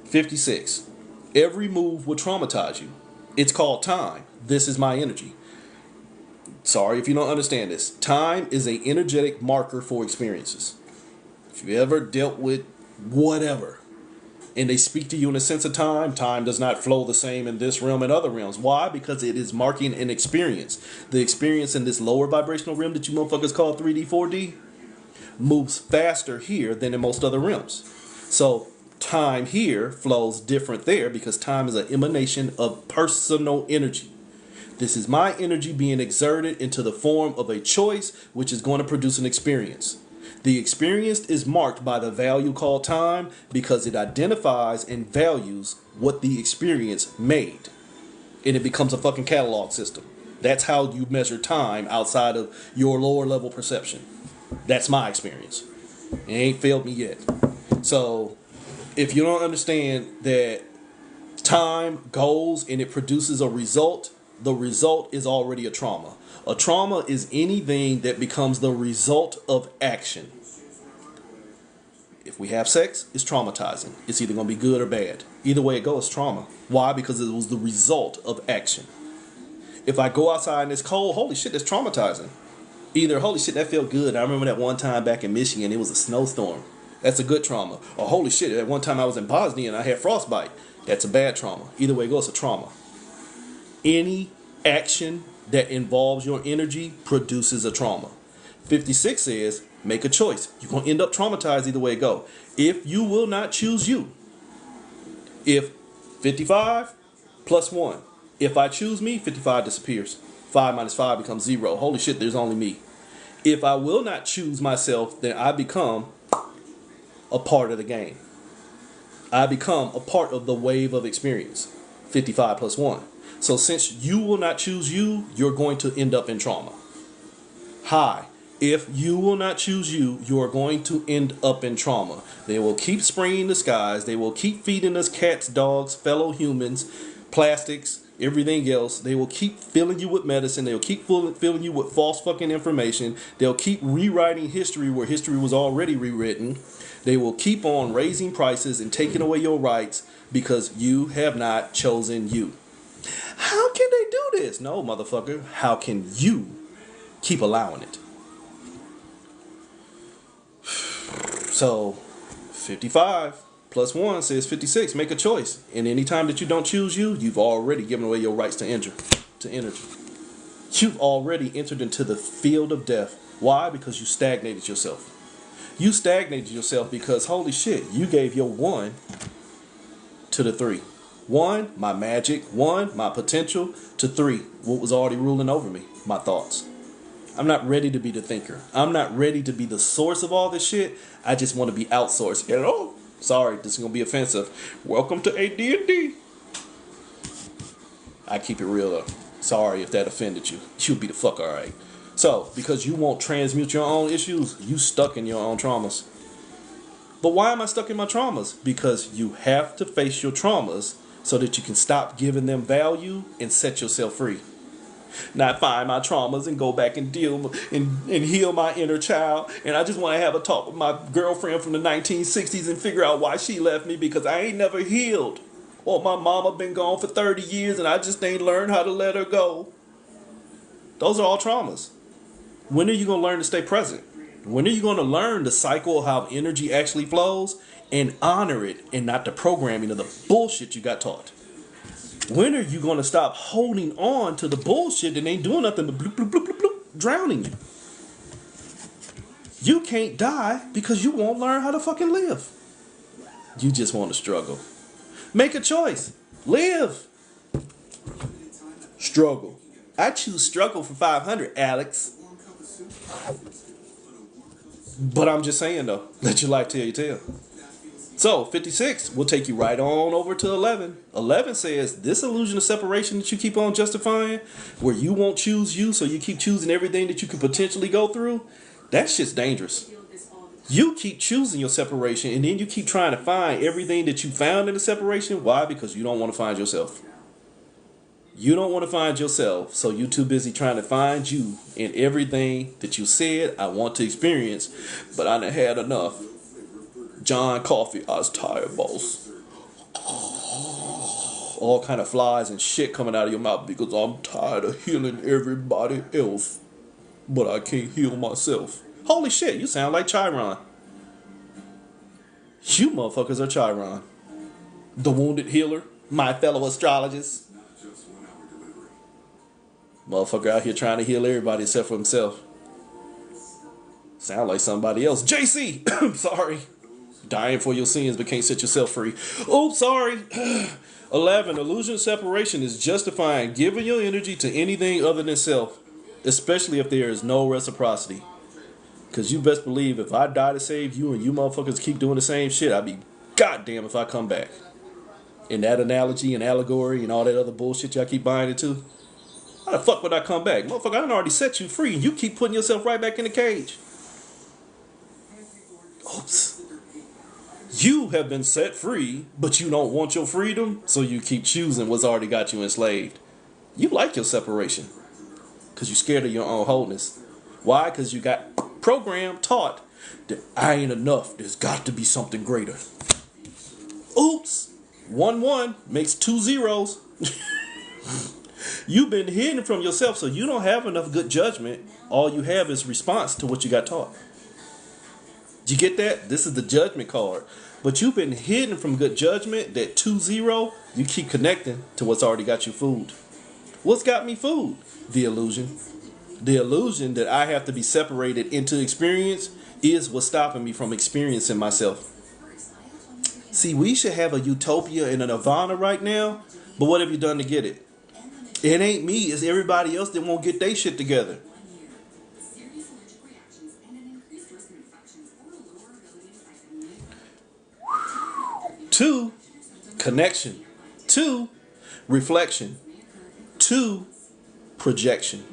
56. Every move will traumatize you. It's called time. This is my energy. Sorry if you don't understand this. Time is an energetic marker for experiences. If you ever dealt with whatever, and they speak to you in a sense of time, time does not flow the same in this realm and other realms. Why? Because it is marking an experience. The experience in this lower vibrational realm that you motherfuckers call 3D, 4D, moves faster here than in most other realms. So time here flows different there, because time is an emanation of personal energy. This is my energy being exerted into the form of a choice, which is going to produce an experience. The experience is marked by the value called time, because it identifies and values what the experience made. And it becomes a fucking catalog system. That's how you measure time outside of your lower level perception. That's my experience. It ain't failed me yet. So if you don't understand that time goes and it produces a result, the result is already a trauma. A trauma is anything that becomes the result of action. If we have sex, it's traumatizing. It's either going to be good or bad. Either way it goes, trauma. Why? Because it was the result of action. If I go outside and it's cold, holy shit, that's traumatizing. Either, holy shit, that felt good. I remember that one time back in Michigan, it was a snowstorm. That's a good trauma. Or holy shit, that one time I was in Bosnia and I had frostbite. That's a bad trauma. Either way it goes, it's a trauma. Any action that involves your energy produces a trauma. 56 says, make a choice. You're going to end up traumatized either way it go. If you will not choose you. If 55 plus 1. If I choose me, 55 disappears. 5 minus 5 becomes 0. Holy shit, there's only me. If I will not choose myself, then I become a part of the game. I become a part of the wave of experience. 55 plus 1. So since you will not choose you, you're going to end up in trauma. Hi. If you will not choose you, you are going to end up in trauma. They will keep spraying the skies. They will keep feeding us cats, dogs, fellow humans, plastics, everything else. They will keep filling you with medicine. They'll keep filling you with false fucking information. They'll keep rewriting history where history was already rewritten. They will keep on raising prices and taking away your rights because you have not chosen you. How can they do this? No, motherfucker. How can you keep allowing it? So 55 plus 1 says 56. Make a choice. And anytime that you don't choose you, you've already given away your rights to energy. You've already entered into the field of death. Why? Because you stagnated yourself. You stagnated yourself because, holy shit, you gave your 1 to the 3. 1, my magic. 1, my potential. To 3, what was already ruling over me, my thoughts. I'm not ready to be the thinker. I'm not ready to be the source of all this shit. I just want to be outsourced. You know? Sorry, this is gonna be offensive. Welcome to AD&D. I keep it real though. Sorry if that offended you. You'll be the fuck alright. So, because you won't transmute your own issues, you stuck in your own traumas. But why am I stuck in my traumas? Because you have to face your traumas so that you can stop giving them value and set yourself free. Not find my traumas and go back and deal and heal my inner child. And I just want to have a talk with my girlfriend from the 1960s and figure out why she left me because I ain't never healed. Or my mama been gone for 30 years and I just ain't learned how to let her go. Those are all traumas. When are you going to learn to stay present? When are you going to learn the cycle of how energy actually flows and honor it and not the programming of the bullshit you got taught? When are you going to stop holding on to the bullshit that ain't doing nothing but bloop, bloop, bloop, bloop, bloop, drowning you? You can't die because you won't learn how to fucking live. You just want to struggle. Make a choice. Live. Struggle. I choose struggle for 500, Alex. But I'm just saying though, let your life tell your tale. So 56 will take you right on over to 11. 11 says this illusion of separation that you keep on justifying, where you won't choose you, so you keep choosing everything that you could potentially go through. That shit's dangerous. You keep choosing your separation, and then you keep trying to find everything that you found in the separation. Why? Because you don't want to find yourself. You don't want to find yourself, so you're too busy trying to find you in everything that you said, I want to experience, but I done had enough. John Coffey, I was tired, boss. All kind of flies and shit coming out of your mouth because I'm tired of healing everybody else, but I can't heal myself. Holy shit, you sound like Chiron. You motherfuckers are Chiron. The wounded healer, my fellow astrologist. Motherfucker out here trying to heal everybody except for himself. Sound like somebody else. JC! Sorry. Dying for your sins but can't set yourself free. Oh, sorry. 11. Illusion of separation is justifying giving your energy to anything other than self, especially if there is no reciprocity. Because you best believe if I die to save you and you motherfuckers keep doing the same shit, I'd be goddamn if I come back. In that analogy and allegory and all that other bullshit y'all keep buying into, how the fuck would I come back? Motherfucker, I done already set you free and you keep putting yourself right back in the cage. Oops. You have been set free, but you don't want your freedom, so you keep choosing what's already got you enslaved. You like your separation because you're scared of your own wholeness. Why? Because you got programmed, taught that I ain't enough. There's got to be something greater. Oops. 1 1 makes 2 zeros. You've been hidden from yourself, so you don't have enough good judgment. All you have is response to what you got taught. Did you get that? This is the judgment card. But you've been hidden from good judgment. That 2 0, you keep connecting to what's already got you fooled. What's got me fooled? The illusion. The illusion that I have to be separated into experience is what's stopping me from experiencing myself. See, we should have a utopia and a nirvana right now, but what have you done to get it? It ain't me, it's everybody else that won't get their shit together. 2, connection. 2, reflection. 2, projection.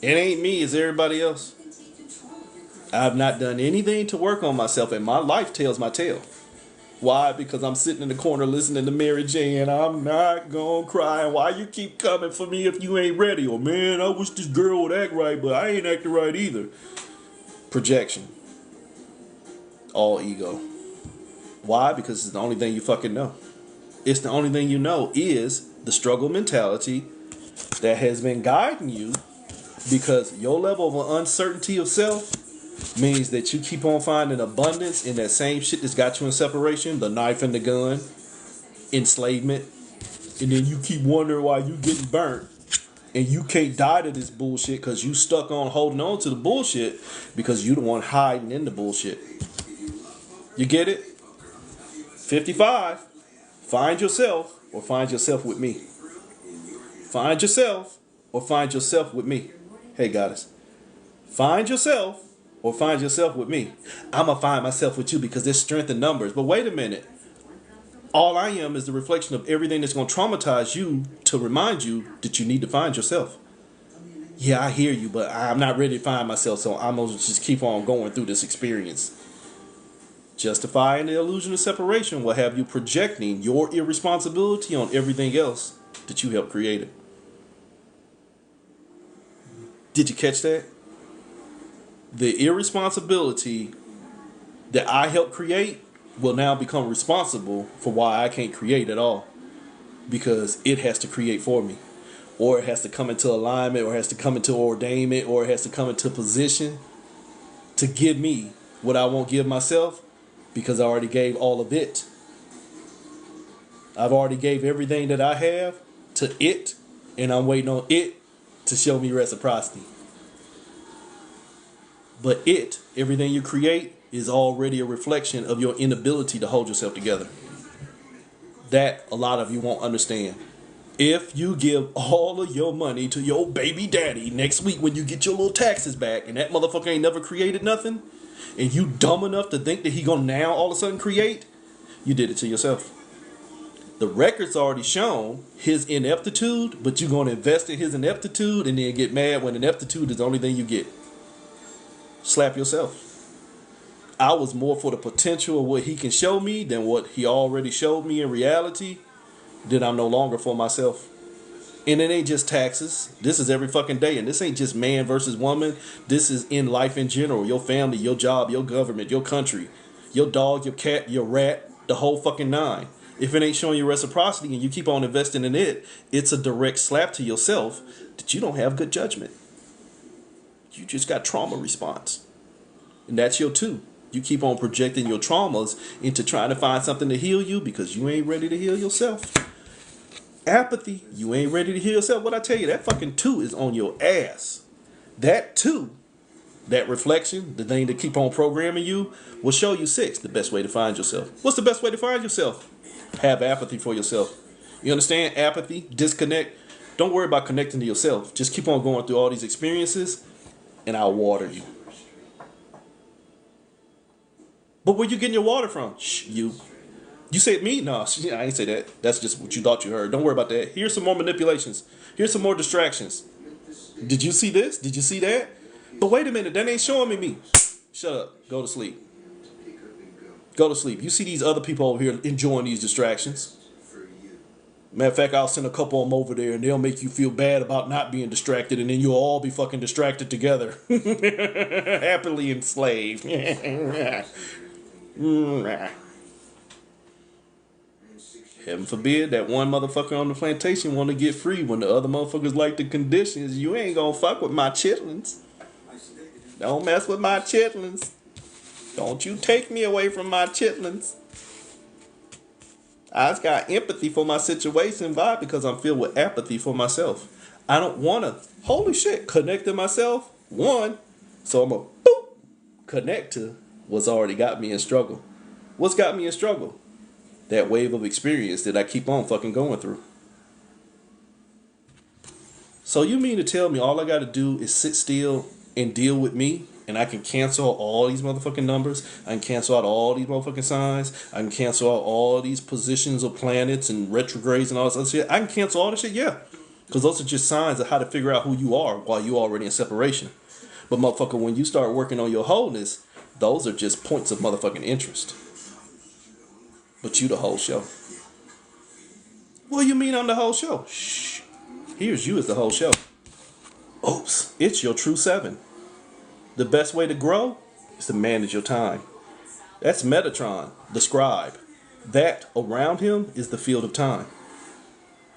It ain't me, it's everybody else. I've not done anything to work on myself, and my life tells my tale. Why? Because I'm sitting in the corner listening to Mary Jane. I'm not gonna cry. Why you keep coming for me if you ain't ready? Or man, I wish this girl would act right, but I ain't acting right either. Projection. All ego. Why? Because it's the only thing you fucking know. It's the only thing you know is the struggle mentality that has been guiding you, because your level of uncertainty of self means that you keep on finding abundance in that same shit that's got you in separation, the knife and the gun, enslavement, and then you keep wondering why you getting burnt and you can't die to this bullshit because you stuck on holding on to the bullshit because you the one hiding in the bullshit. You get it? 55. Find yourself or find yourself with me. Find yourself or find yourself with me. Hey, goddess. Find yourself or find yourself with me. I'm going to find myself with you because there's strength in numbers. But wait a minute. All I am is the reflection of everything that's going to traumatize you to remind you that you need to find yourself. Yeah, I hear you, but I'm not ready to find myself, so I'm going to just keep on going through this experience. Justifying the illusion of separation will have you projecting your irresponsibility on everything else that you helped create. Did you catch that? The irresponsibility that I helped create will now become responsible for why I can't create at all. Because it has to create for me. Or it has to come into alignment, or it has to come into ordainment, or it has to come into position to give me what I won't give myself, because I already gave all of it. I've already gave everything that I have to it, and I'm waiting on it to show me reciprocity. But it, everything you create, is already a reflection of your inability to hold yourself together. That a lot of you won't understand. If you give all of your money to your baby daddy next week when you get your little taxes back, and that motherfucker ain't never created nothing, and you dumb enough to think that he gonna now all of a sudden create, you did it to yourself. The record's already shown his ineptitude, but you're gonna invest in his ineptitude and then get mad when ineptitude is the only thing you get. Slap yourself. I was more for the potential of what he can show me than what he already showed me in reality. Then I'm no longer for myself. And it ain't just taxes. This is every fucking day. And this ain't just man versus woman. This is in life in general. Your family, your job, your government, your country, your dog, your cat, your rat, the whole fucking nine. If it ain't showing you reciprocity and you keep on investing in it, it's a direct slap to yourself that you don't have good judgment. You just got trauma response. And that's your two. You keep on projecting your traumas into trying to find something to heal you because you ain't ready to heal yourself. Apathy, you ain't ready to heal yourself. What I tell you, that fucking two is on your ass. That two, that reflection, the thing to keep on programming you, will show you six, the best way to find yourself. What's the best way to find yourself? Have apathy for yourself. You understand? Apathy, disconnect. Don't worry about connecting to yourself. Just keep on going through all these experiences and I'll water you. But where you getting your water from? Shh, you. You said me? No, I ain't say that. That's just what you thought you heard. Don't worry about that. Here's some more manipulations. Here's some more distractions. Did you see this? Did you see that? But wait a minute. That ain't showing me. Shut up. Go to sleep. Go to sleep. You see these other people over here enjoying these distractions. Matter of fact, I'll send a couple of them over there and they'll make you feel bad about not being distracted, and then you'll all be fucking distracted together. Happily enslaved. Heaven forbid that one motherfucker on the plantation want to get free when the other motherfuckers like the conditions. You ain't gonna fuck with my chitlins. Don't mess with my chitlins. Don't you take me away from my chitlins. I just got empathy for my situation. Why? Because I'm filled with apathy for myself. I don't want to, holy shit, connect to myself. One, so I'm going to connect to what's already got me in struggle. What's got me in struggle? That wave of experience that I keep on fucking going through. So you mean to tell me all I got to do is sit still and deal with me, and I can cancel all these motherfucking numbers? I can cancel out all these motherfucking signs. I can cancel out all these positions of planets and retrogrades and all this other shit. I can cancel all this shit, yeah. Because those are just signs of how to figure out who you are while you're already in separation. But motherfucker, when you start working on your wholeness, those are just points of motherfucking interest. But you the whole show. What do you mean I'm the whole show? Shh. Here's you as the whole show. Oops. It's your true seven. The best way to grow is to manage your time. That's Metatron, the scribe. That around him is the field of time.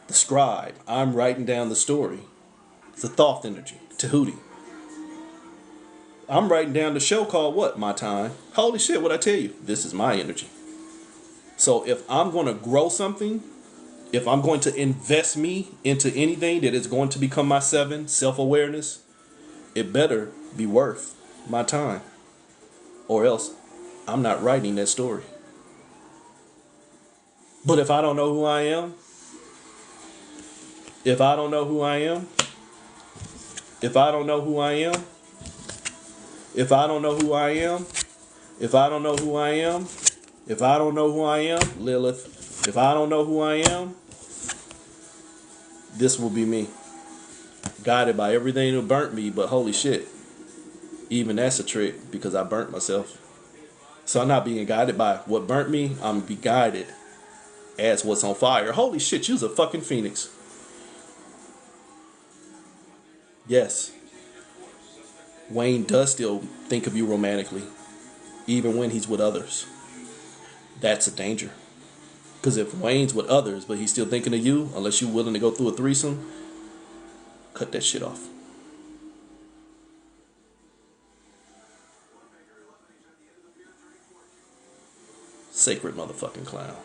The scribe, I'm writing down the story. It's a thought energy, Tahuti. I'm writing down the show called what? My time. Holy shit, what I tell you? This is my energy. So if I'm going to grow something, if I'm going to invest me into anything that is going to become my seven, self-awareness, it better be worth my time. Or else I'm not writing that story. But if I don't know who I am, if I don't know who I am, If I don't know who I am, if I don't know who I am, if I don't know who I am, Lilith, if I don't know who I am, this will be me. Guided by everything that burnt me, but holy shit. Even that's a trick because I burnt myself. So I'm not being guided by what burnt me. I'm going to be guided as what's on fire. Holy shit, you's a fucking phoenix. Yes. Wayne does still think of you romantically, even when he's with others. That's a danger. Because if Wayne's with others, but he's still thinking of you, unless you're willing to go through a threesome, cut that shit off. Sacred motherfucking clown.